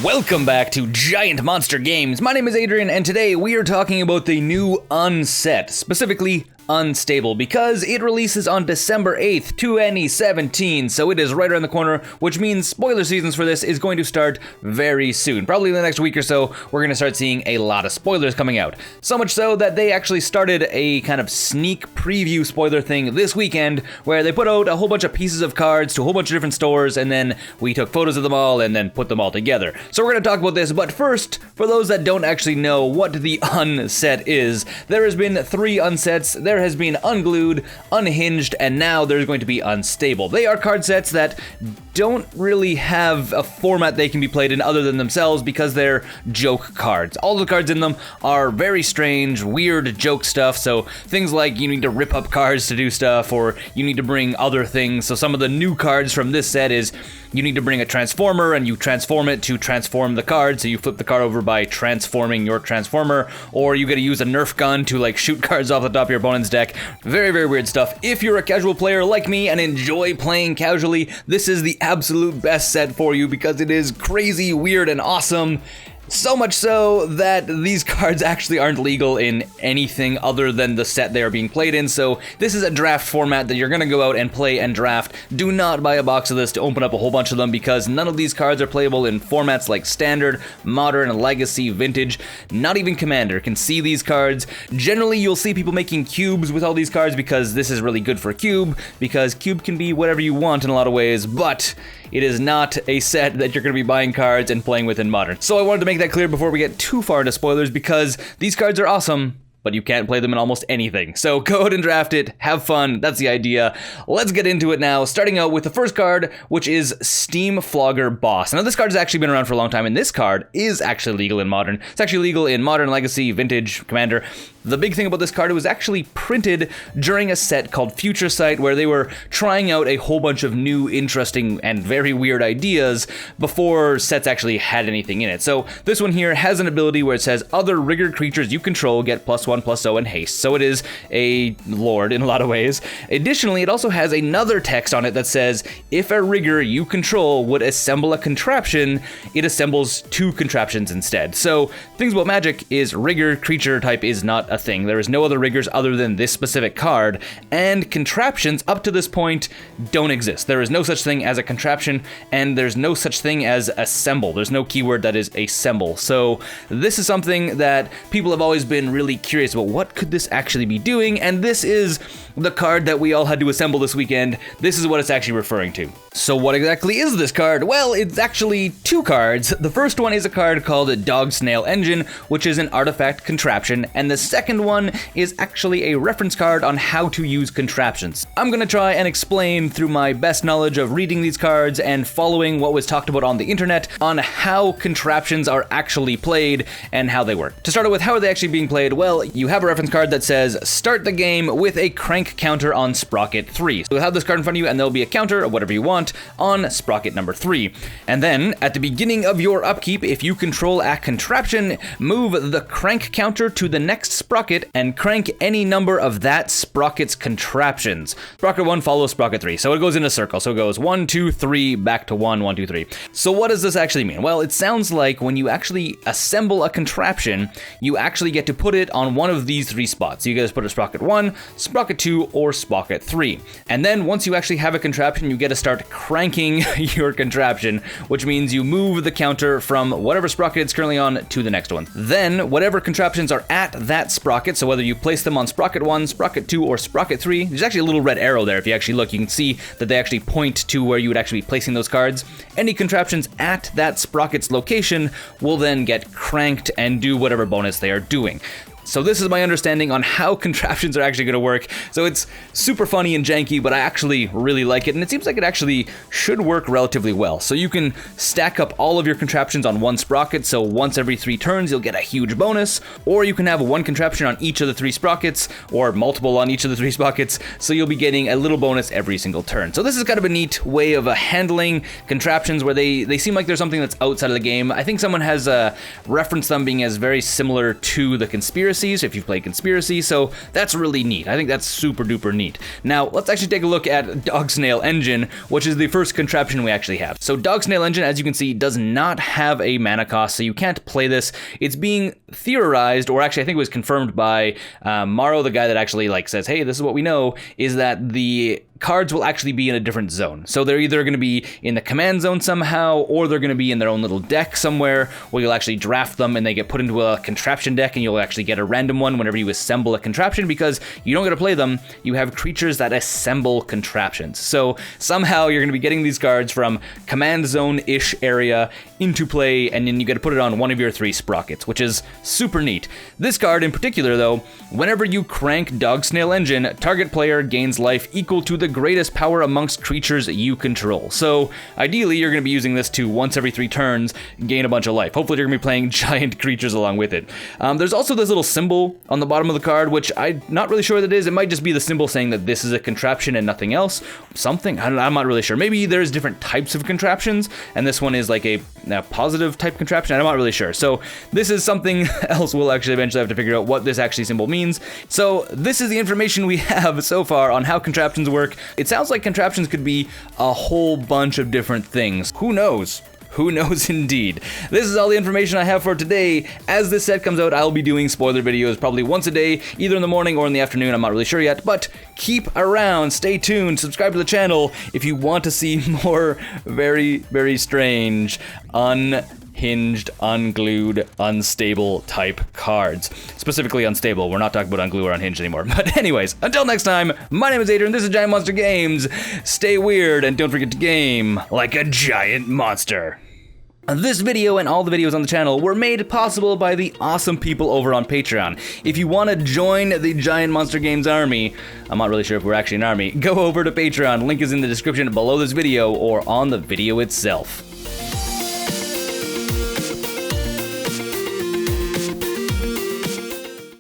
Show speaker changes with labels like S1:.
S1: Welcome back to GiantMonsterGames. My name is Adrian, and today we are talking about the new Unset, specifically Unstable, because it releases on December 8th, 2017, so it is right around the corner, which means spoiler seasons for this is going to start very soon. Probably in the next week or so, we're going to start seeing a lot of spoilers coming out. So much so that they actually started a kind of sneak preview spoiler thing this weekend, where they put out a whole bunch of pieces of cards to a whole bunch of different stores, and then we took photos of them all and then put them all together. So we're going to talk about this, but first, for those that don't actually know what the Unset is, there has been 3 Unsets. There has been Unglued, Unhinged, and now there's going to be Unstable. They are card sets that don't really have a format they can be played in other than themselves because they're joke cards. All the cards in them are very strange, weird joke stuff, so things like you need to rip up cards to do stuff, or you need to bring other things. So some of the new cards from this set is you need to bring a transformer and you transform it to transform the card, so you flip the card over by transforming your transformer, or you gotta use a Nerf gun to like shoot cards off the top of your opponent's deck. Very, very weird stuff. If you're a casual player like me and enjoy playing casually, this is the absolute best set for you because it is crazy, weird, and awesome. So much so that these cards actually aren't legal in anything other than the set they are being played in, so this is a draft format that you're gonna go out and play and draft. Do not buy a box of this to open up a whole bunch of them because none of these cards are playable in formats like Standard, Modern, Legacy, Vintage. Not even Commander can see these cards. Generally, you'll see people making cubes with all these cards because this is really good for Cube, because Cube can be whatever you want in a lot of ways, but it is not a set that you're going to be buying cards and playing with in Modern. So I wanted to make that clear before we get too far into spoilers because these cards are awesome, but you can't play them in almost anything. So go ahead and draft it, have fun, that's the idea. Let's get into it now, starting out with the first card, which is Steam Flogger Boss. Now this card has actually been around for a long time, and this card is actually legal in Modern. It's actually legal in Modern, Legacy, Vintage, Commander. The big thing about this card, it was actually printed during a set called Future Sight, where they were trying out a whole bunch of new, interesting, and very weird ideas before sets actually had anything in it. So this one here has an ability where it says, other rigger creatures you control get +1/+0 and haste. So it is a lord in a lot of ways. Additionally, it also has another text on it that says, if a rigger you control would assemble a contraption, it assembles 2 contraptions instead. So things about Magic is rigger creature type is not a thing. There is no other riggers other than this specific card, and contraptions up to this point don't exist. There is no such thing as a contraption, and there's no such thing as assemble. There's no keyword that is assemble. So this is something that people have always been really curious about. What could this actually be doing? And this is the card that we all had to assemble this weekend. This is what it's actually referring to. So what exactly is this card? Well, it's actually 2 cards. The first one is a card called Dogsnail Engine, which is an artifact contraption, and the second one is actually a reference card on how to use contraptions. I'm gonna try and explain through my best knowledge of reading these cards and following what was talked about on the internet on how contraptions are actually played and how they work. To start out with, how are they actually being played? Well, you have a reference card that says, start the game with a crank counter on Sprocket 3. So you'll have this card in front of you and there'll be a counter, or whatever you want, on Sprocket number 3. And then, at the beginning of your upkeep, if you control a contraption, move the crank counter to the next sprocket and crank any number of that sprocket's contraptions. Sprocket 1 follows Sprocket 3, so it goes in a circle. So it goes 1, 2, 3, back to 1, 1, 2, 3. So what does this actually mean? Well, it sounds like when you actually assemble a contraption, you actually get to put it on one of these 3 spots. You guys put it Sprocket 1, Sprocket 2, or Sprocket 3. And then once you actually have a contraption, you get to start cranking your contraption, which means you move the counter from whatever sprocket it's currently on to the next one. Then, whatever contraptions are at that sprocket, so whether you place them on Sprocket 1, Sprocket 2, or Sprocket 3, there's actually a little red arrow there. If you actually look, you can see that they actually point to where you would actually be placing those cards. Any contraptions at that sprocket's location will then get cranked and do whatever bonus they are doing. So this is my understanding on how contraptions are actually going to work. So it's super funny and janky, but I actually really like it, and it seems like it actually should work relatively well. So you can stack up all of your contraptions on one sprocket, so once every 3 turns you'll get a huge bonus, or you can have one contraption on each of the 3 sprockets, or multiple on each of the 3 sprockets, so you'll be getting a little bonus every single turn. So this is kind of a neat way of handling contraptions where they seem like there's something that's outside of the game. I think someone has referenced them being as very similar to the conspiracy Conspiracies, if you've played Conspiracy, so that's really neat. I think that's super duper neat. Now, let's actually take a look at dogsnail engine, which is the first contraption we actually have. So dogsnail engine, as you can see, does not have a mana cost, so you can't play this. It's being theorized, or actually I think it was confirmed by Maro, the guy that actually says, hey, this is what we know, is that the cards will actually be in a different zone. So they're either going to be in the command zone somehow, or they're going to be in their own little deck somewhere where you'll actually draft them and they get put into a contraption deck, and you'll actually get a random one whenever you assemble a contraption, because you don't get to play them. You have creatures that assemble contraptions. So somehow you're going to be getting these cards from command zone-ish area into play, and then you get to put it on one of your 3 sprockets, which is super neat. This card in particular, though, whenever you crank dogsnail engine, target player gains life equal to the greatest power amongst creatures you control. So ideally, you're going to be using this to once every 3 turns gain a bunch of life. Hopefully, you're going to be playing giant creatures along with it. There's also this little symbol on the bottom of the card, which I'm not really sure what it is. It might just be the symbol saying that this is a contraption and nothing else. Something, I'm not really sure. Maybe there's different types of contraptions, and this one is like a positive type contraption. I'm not really sure. So this is something else. We'll actually eventually have to figure out what this actually symbol means. So this is the information we have so far on how contraptions work. It sounds like contraptions could be a whole bunch of different things. Who knows? Who knows indeed. This is all the information I have for today. As this set comes out, I'll be doing spoiler videos probably once a day, either in the morning or in the afternoon. I'm not really sure yet, but keep around, stay tuned, subscribe to the channel if you want to see more very, very strange, unhinged, unglued, unstable type cards. Specifically unstable. We're not talking about unglued or unhinged anymore. But anyways, until next time, my name is Adrian, this is GiantMonsterGames. Stay weird and don't forget to game like a giant monster. This video and all the videos on the channel were made possible by the awesome people over on Patreon. If you want to join the GiantMonsterGames army, I'm not really sure if we're actually an army, go over to Patreon. Link is in the description below this video or on the video itself.